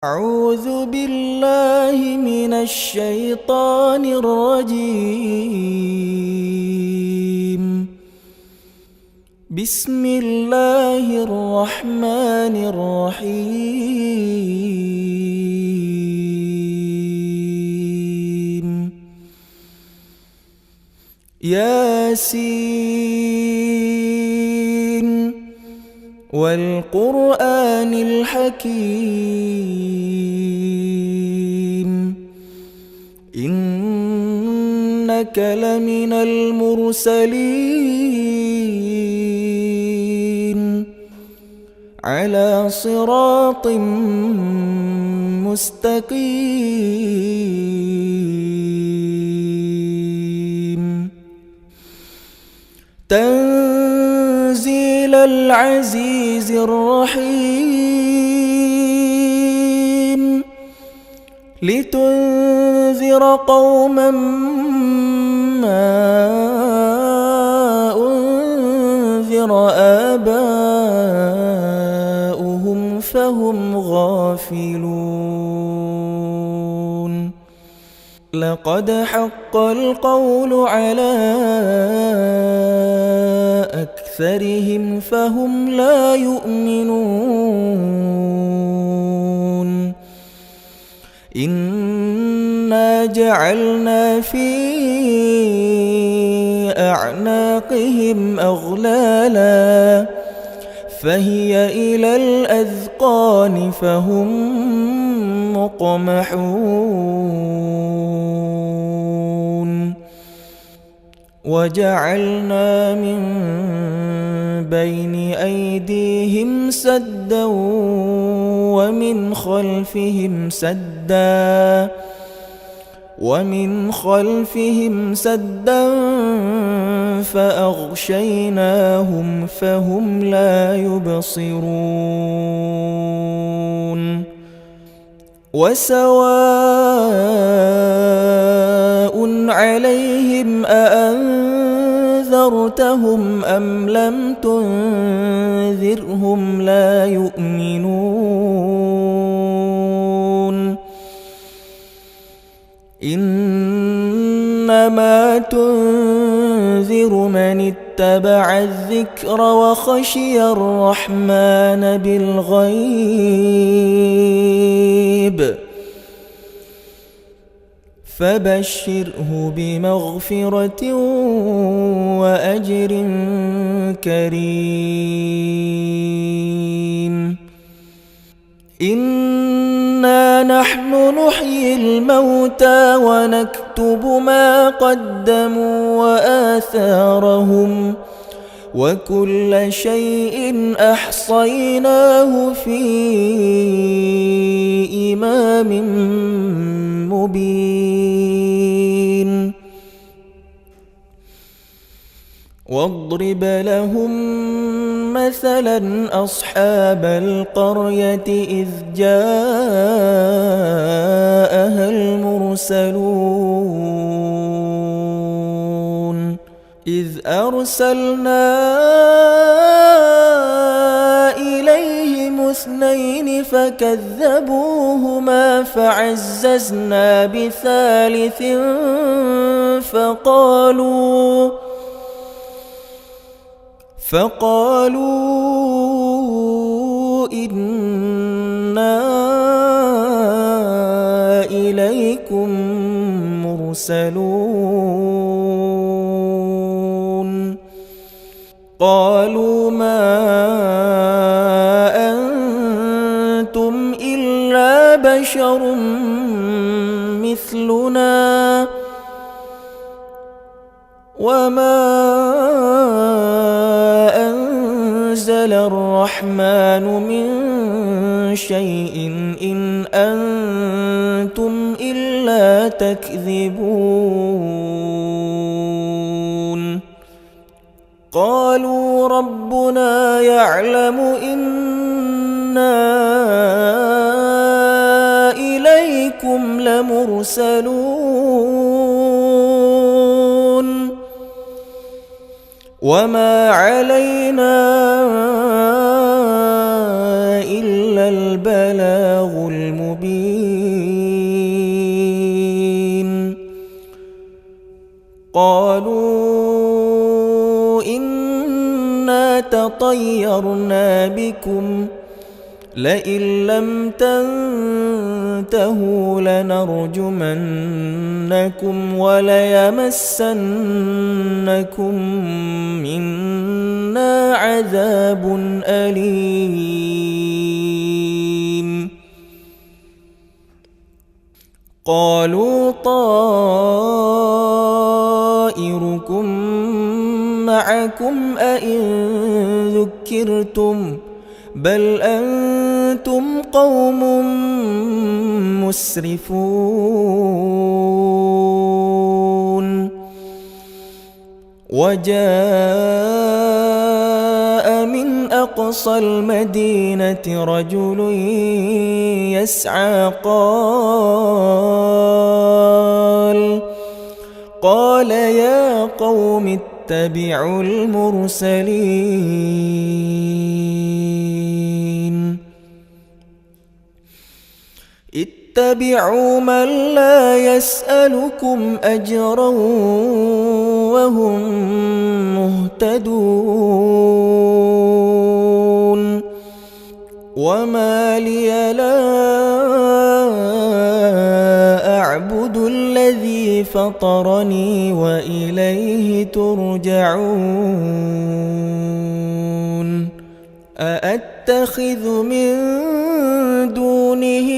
أعوذ بالله من الشيطان الرجيم. بسم الله الرحمن الرحيم. ياسين والقرآن الحكيم إنك لمن المرسلين على صراط مستقيم تنزيل العزيز الرحيم لتنذر قوما ما أنذر آباؤهم فهم غافلون لقد حق القول على أكثرهم فهم لا يؤمنون إنا جعلنا في أعناقهم أغلالا فهي إلى الأذقان فهم مقمحون وجعلنا من بين أيديهم سدا ومن خلفهم سدا فأغشيناهم فهم لا يبصرون وسواء عليهم أأنذرتهم أم لم تنذرهم لا يؤمنون إنما تنذر من اتبع الذكر وخشي الرحمن بالغيب فبشره بمغفرة وأجر كريم إنا نحن نحيي الموتى ونكتب ما قدموا وآثارهم وكل شيء أحصيناه في إمام مبين واضرب لهم مثلا أصحاب القرية إذ جاءها المرسلون إذ أرسلنا إليهم اثنين فكذبوهما فعززنا بثالث فقالوا إنا إليكم مرسلون قالوا ما أنتم إلا بشر مثلنا وما أنزل الرحمن من شيء إن أنتم إلا تكذبون قالوا ربنا يعلم إنا إليكم لمرسلون وما علينا إلا البلاغ المبين مبين قالوا إنا تطيرنا بكم لئن لم تنتهوا لنرجمنكم وليمسنكم منا عذاب أليم قالوا طائركم معكم أئن ذكرتم بل أنتم قوم مسرفون وجاء من أقصى المدينة رجل يسعى قال يا قوم اتبعوا المرسلين اتبعوا من لا يسألكم أجرا وهم مهتدون وما لي لا أعبد الذي فطرني وإليه ترجعون أأتخذ من دونه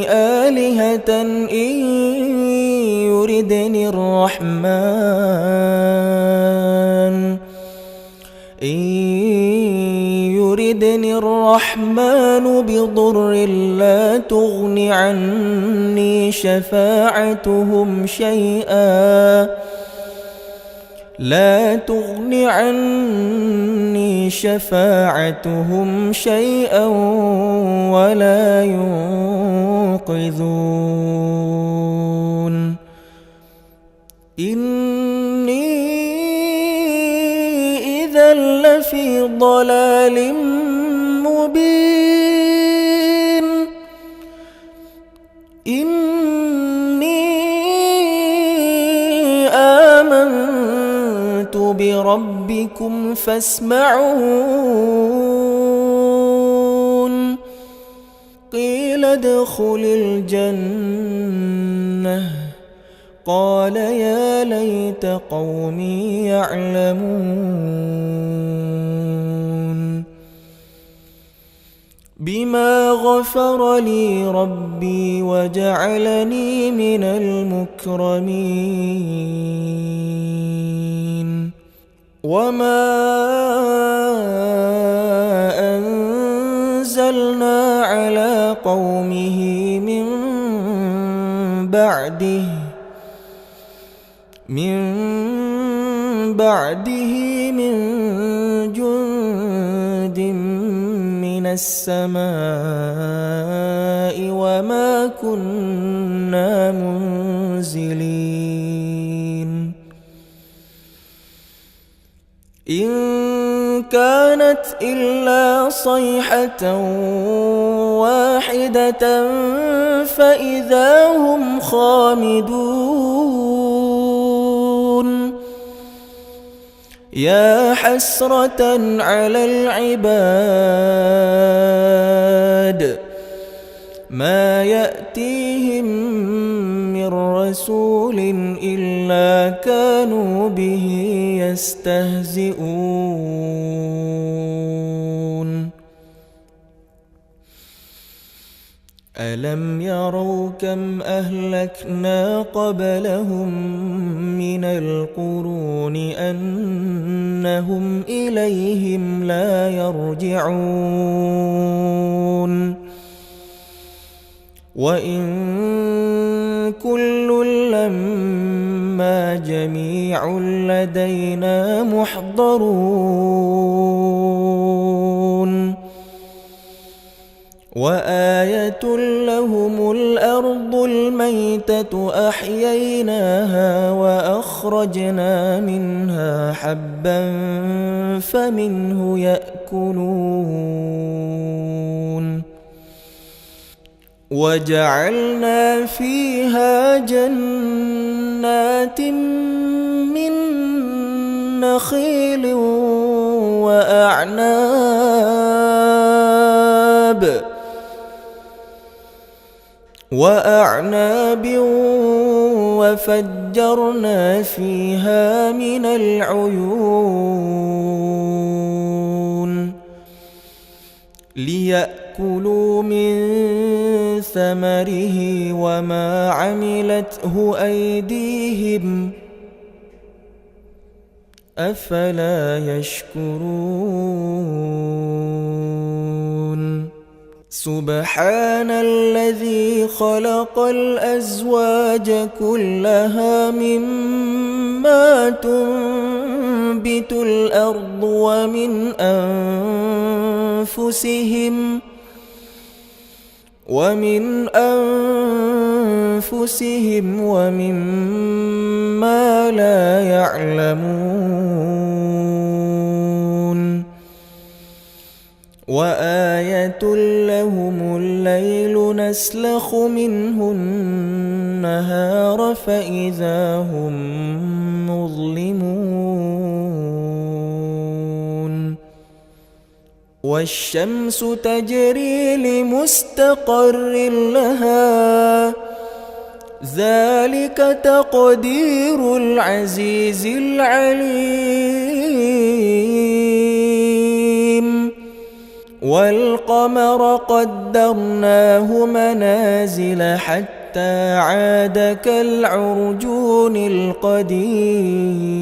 آلهة إن يردني الرحمن بضر لا تغن عني شفاعتهم شيئا ولا ينقذون إني إذا لفي ضلال مبين إني آمنت بربكم فاسمعون قيل ادخل الجنة قال يا ليت قومي يعلمون بما غفر لي ربي وجعلني من المكرمين وما أنزلنا على قومه من بعده من جند من السماء وما كنا منزلين إن كانت إلا صيحة واحدة فإذا هم خامدون يا حسرة على العباد ما يأتيهم من رسول إلا كانوا به يستهزئون ألم يروا كم أهلكنا قبلهم من القرون أنهم إليهم لا يرجعون وإن كل لما جميع لدينا محضرون وآية لهم الأرض الميتة أحييناها وأخرجنا منها حبا فمنه يأكلون وجعلنا فيها جنات من نخيل وأعناب وفجرنا فيها من العيون ليأكلوا من ثمره وما عملته أيديهم أفلا يشكرون سبحان الذي خلق الأزواج كلها مما تنبت الأرض ومن أنفسهم ومما لا يعلمون وآية لهم الليل نسلخ منه النهار فإذا هم مظلمون والشمس تجري لمستقر لها ذلك تقدير العزيز العليم والقمر قدرناه منازل حتى عاد كالعرجون القديم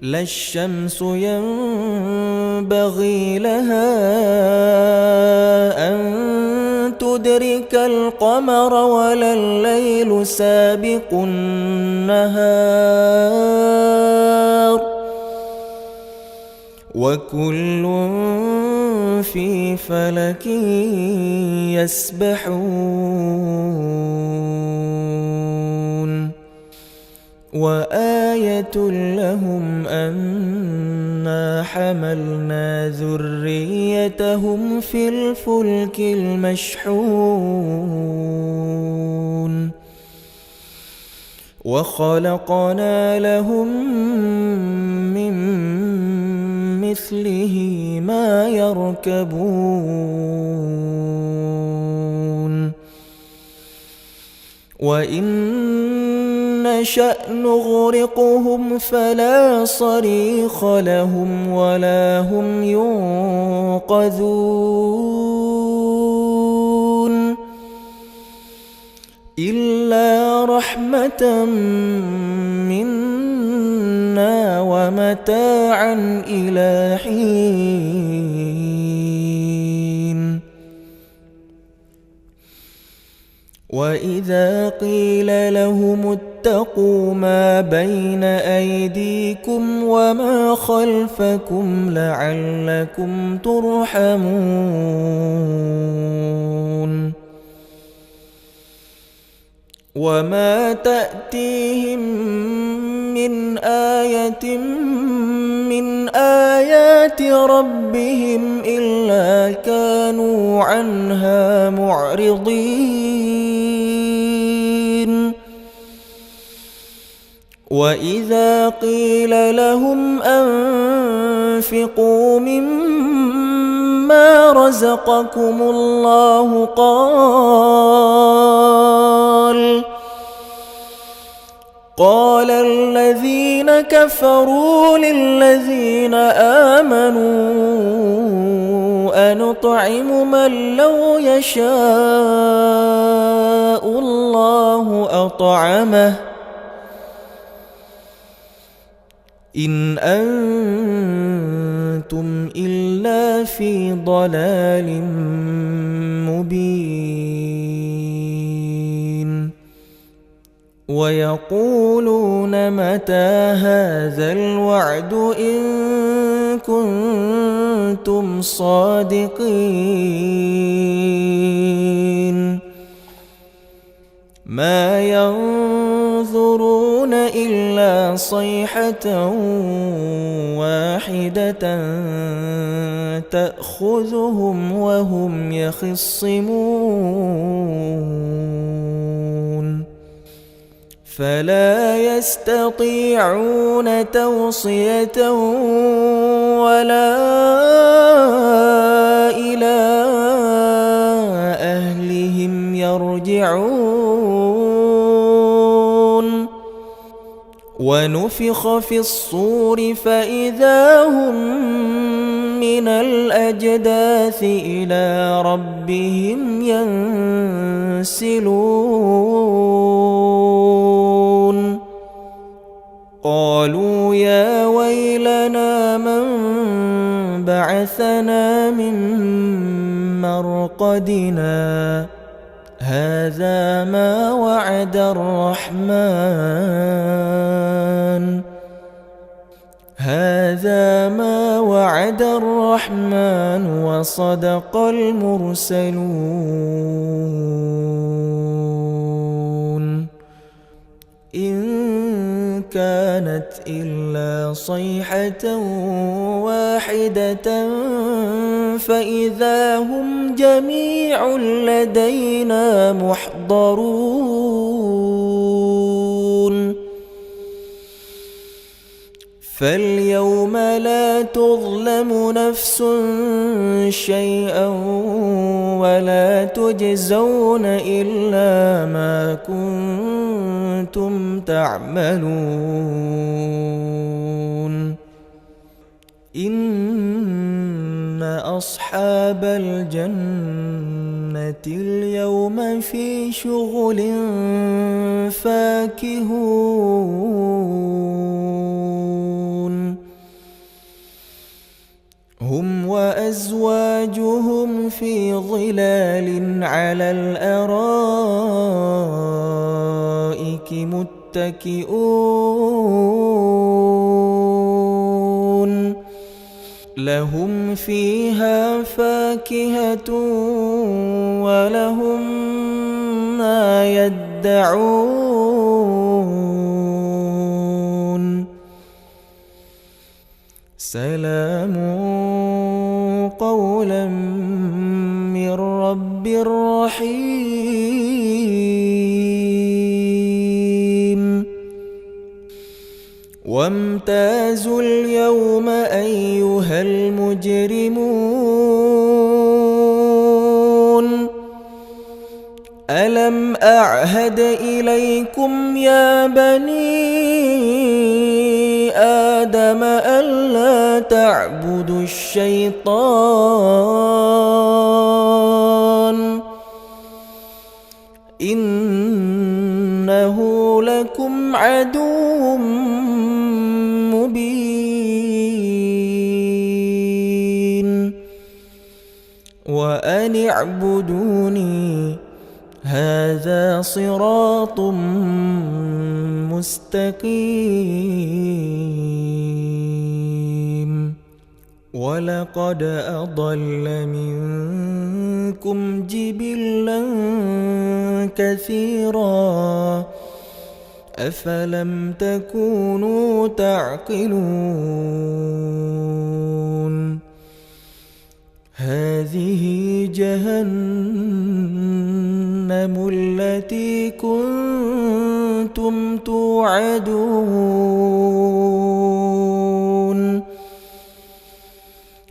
لا الشمس ينبغي لها أن تدرك القمر ولا الليل سابق النهار وكل في فلك يسبحون وآية لهم أنا حملنا ذريتهم في الفلك المشحون وخلقنا لهم من مثله ما يركبون وإن نشأ نغرقهم فلا صريخ لهم ولا هم ينقذون إلا رحمة منا ومتاعا إلى حين وإذا قيل لهم اتقوا ما بين أيديكم وما خلفكم لعلكم ترحمون وما تأتيهم من آية من آيات ربهم إلا كانوا عنها معرضين وإذا قيل لهم أنفقوا مما رزقكم الله قال الذين كفروا للذين آمنوا أنطعم من لو يشاء الله أطعمه إن أنتم إلا في ضلال مبين ويقولون متى هذا الوعد إن كنتم صادقين ما ينظرون إلا صيحة واحدة تأخذهم وهم يخصمون فلا يستطيعون توصية ولا إلى أهلهم يرجعون ونفخ في الصور فإذا هم من الأجداث إلى ربهم ينسلون قالوا يا ويلنا من بعثنا من مرقدنا هذا ما وعد الرحمن وصدق المرسلون إن كانت إلا صيحة واحدة فإذا هم جميع لدينا محضرون فاليوم لا تظلم نفس شيئا ولا تجزون إلا ما كنتم تعملون إن أصحاب الجنة اليوم في شغل فاكهون هم وأزواجهم في ظلال على الأرائك متكئون لهم فيها فاكهة ولهم ما يدعون سلام قولا من رب رحيم وامتازوا اليوم أيها المجرمون ألم أعهد إليكم يا بني آدم ألا تعبدوا الشيطان إنه لكم عدو مبين وأن اعبدوني هذا صراط مستقيم ولقد أضل منكم جبلا كثيرا أفلم تكونوا تعقلون هذه جهنم التي كنتم توعدون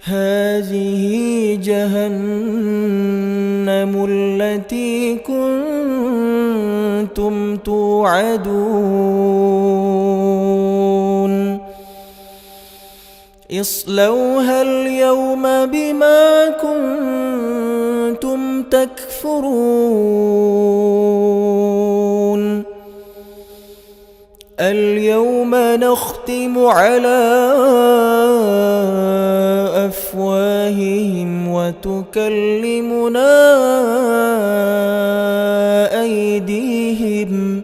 هذه جهنم التي كنتم توعدون اصلوها اليوم بما كنتم تكفرون اليوم نختم على أفواههم وتكلمنا أيديهم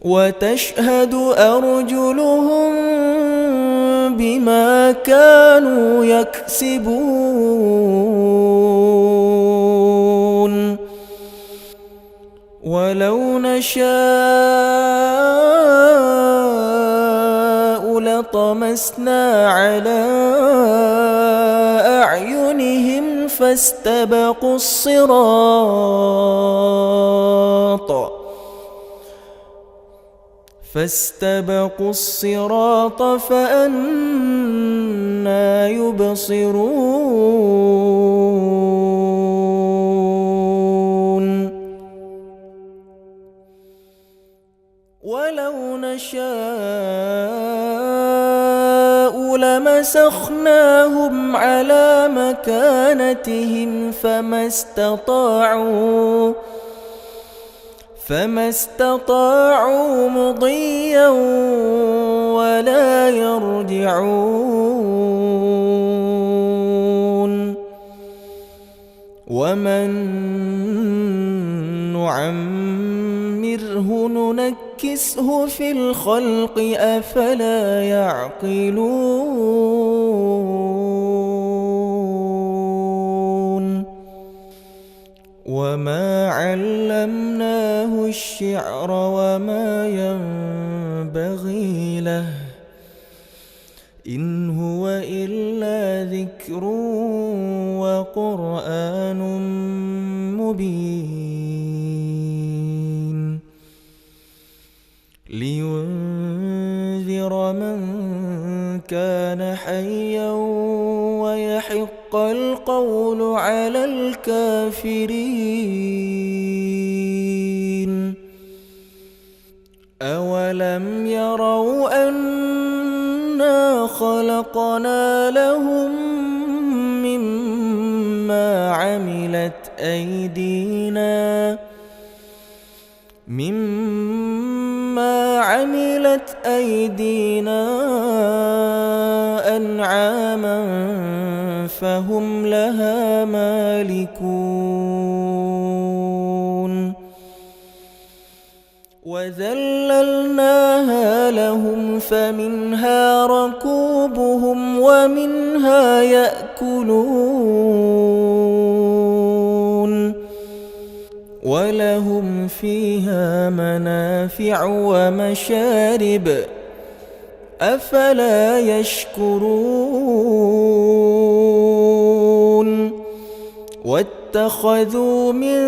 وتشهد أرجلهم بما كانوا يكسبون ولو نشاء لطمسنا على عليهم فاستبقوا الصراط فأنى يبصرون ولو نشاء لمسخناهم على مكانتهم فما استطاعوا مضيا ولا يرجعون ومن نعمره ننكسه في الخلق أفلا يعقلون وما علمناه الشعر وما ينبغي له إن هو إلا ذكر وقرآن مبين لينذر من كان حيا ويحق القول على الكافرين أولم يروا أنا خلقنا لهم مما عملت أيدينا أنعاما فهم لها مالكون وذللناها لهم فمنها ركوبهم ومنها يأكلون ولهم فيها منافع ومشارب أفلا يشكرون واتخذوا من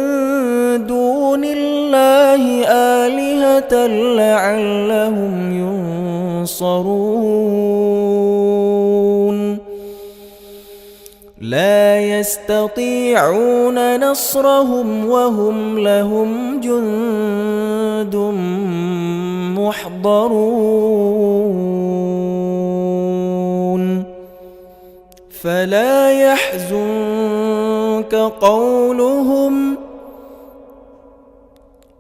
دون الله آلهة لعلهم ينصرون لا يستطيعون نصرهم وهم لهم جند محضرون فلا يحزنك قولهم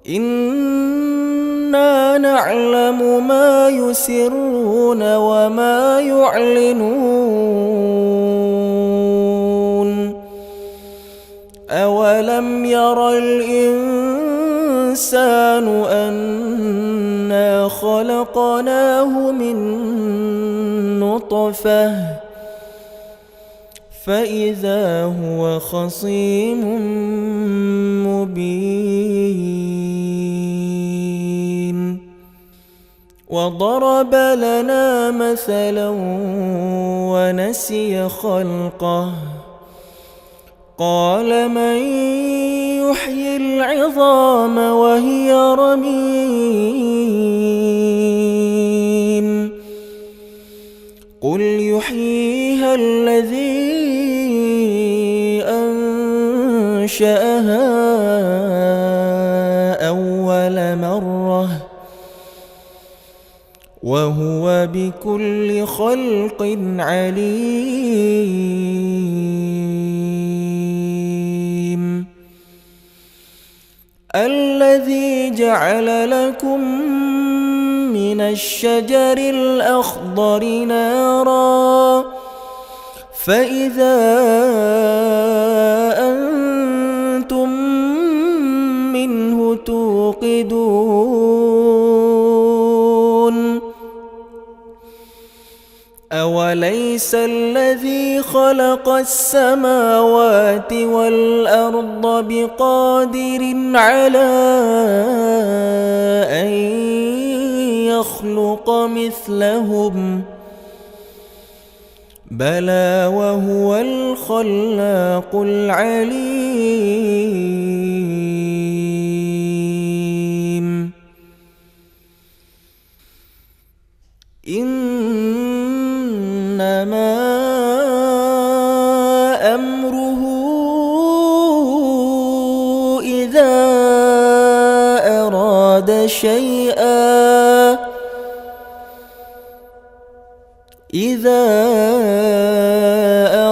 إنا نعلم ما يسرون وما يعلنون أولم ير الإنسان أنا خلقناه من نطفة فإذا هو خصيم مبين وضرب لنا مثلا ونسي خلقه قال من يحيي العظام وهي رميم قل يحييها الذي أنشأها أول مرة وهو بكل خلق عليم الذي جعل لكم من الشجر الأخضر نارا فإذا أنتم منه توقدون أوليس الذي خلق السماوات والأرض بقادر على أن يخلق مثلهم بلى وهو الخلاق العليم إنما أمره إذا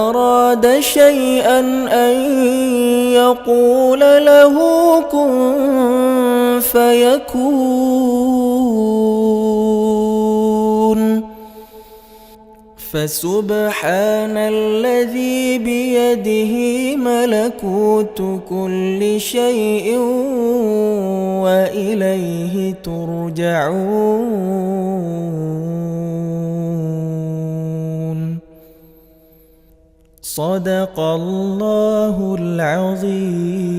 أراد شيئا أن يقول له كن فيكون فسبحان الذي بيده ملكوت كل شيء وإليه ترجعون صدق الله العظيم.